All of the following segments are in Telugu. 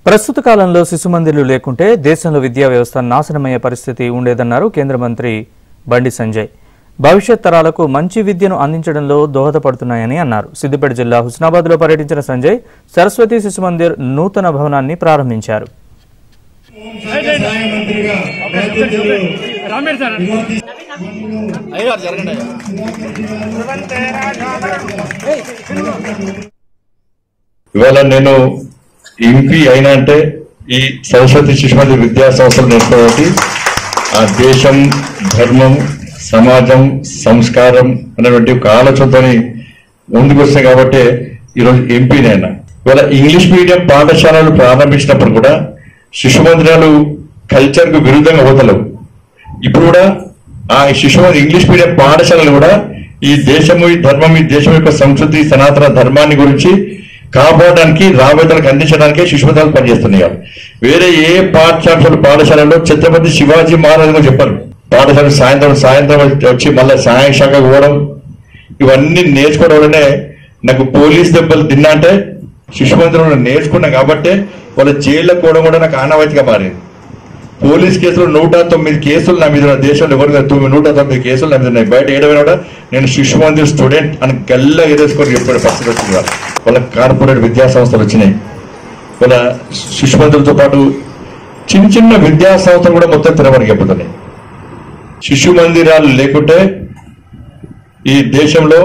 ప్రస్తుత కాలంలో శిశుమందిర్లు లేకుంటే దేశంలో విద్యా వ్యవస్థ నాశనమయ్యే పరిస్థితి ఉండేదన్నారు కేంద్ర మంత్రి బండి సంజయ్. భవిష్యత్ తరాలకు మంచి విద్యను అందించడంలో దోహదపడుతున్నాయని అన్నారు. సిద్దిపేట జిల్లా హుస్నాబాద్లో పర్యటించిన సంజయ్ సరస్వతి శిశుమందిర్ నూతన భవనాన్ని ప్రారంభించారు. ఇవాళ నేను ఎంపీ అయినా అంటే ఈ సరస్వతి శిశుమందిర్ విద్యా సంస్థలు నేర్చుకోవడానికి ఆ దేశం, ధర్మం, సమాజం, సంస్కారం అనేటువంటి ఒక ఆలోచనతోని ముందుకు వస్తాయి కాబట్టి ఈరోజు ఎంపీనైనా. ఇవాళ ఇంగ్లీష్ మీడియం పాఠశాలలు ప్రారంభించినప్పుడు కూడా శిశుమందిరాలు కల్చర్ కు విరుద్ధంగా పోతలేవు. ఇప్పుడు కూడా ఆ శిశుమందిర్ ఇంగ్లీష్ మీడియం పాఠశాలలు కూడా ఈ దేశము, ఈ ధర్మం, ఈ దేశం యొక్క సంస్కృతి, సనాతన ధర్మాన్ని గురించి కాపాడడానికి, రాబోయేతలకు అందించడానికే శిశుమందిరాలు పనిచేస్తున్నాయి. వేరే ఏ పాఠశాలలో ఛత్రపతి శివాజీ మహారాజు చెప్పారు. పాఠశాల సాయంత్రం వచ్చి మళ్ళీ సాయం శాఖకు పోవడం, ఇవన్నీ నేర్చుకోవడం వల్లనే నాకు పోలీస్ దెబ్బలు తిన్నా అంటే శిశుమందిరంలో నేర్చుకున్నా కాబట్టి వాళ్ళ జైల్లో పోవడం కూడా నాకు ఆనవాయితీగా మారింది. పోలీస్ కేసులు 109 కేసులు నా మీద, దేశంలో ఎవరు 109 కేసులు నా మీద ఉన్నాయి. బయట ఏడవైనా కూడా నేను శిశుమందిర్ స్టూడెంట్ అని గల్లా ఎదుర్కొని చెప్పిన పరిస్థితి వచ్చింది. వాళ్ళ కార్పొరేట్ విద్యా సంస్థలు వచ్చినాయి. వాళ్ళ శిశుమందిర్తో పాటు చిన్న చిన్న విద్యా సంస్థలు కూడా మొత్తం తెరవడానికి చెప్పుతున్నాయి. శిశుమందిరాలు లేకుంటే ఈ దేశంలో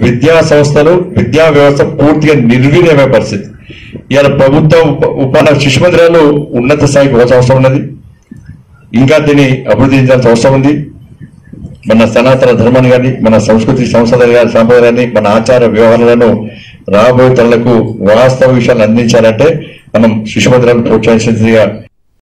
విద్యా సంస్థలు, విద్యా వ్యవస్థ పూర్తిగా నిర్వీర్యమయ్యే పరిస్థితి. ఇవాళ ప్రభుత్వ శిశుమందిరాలు ఉన్నత స్థాయికి పోవాల్సిన అవసరం ఉన్నది. ఇంకా దీన్ని అభివృద్ధి చేయాల్సిన అవసరం ఉంది. మన సనాతన ధర్మాన్ని కానీ, మన సంస్కృతి సాంప్రదాయాన్ని, మన ఆచార వ్యవహారాలను రాబోయే తరాలకు వాస్తవ విషయాలు అందించాలంటే మనం శిశుమందిరాలను ప్రోత్సహించాల్సిందిగా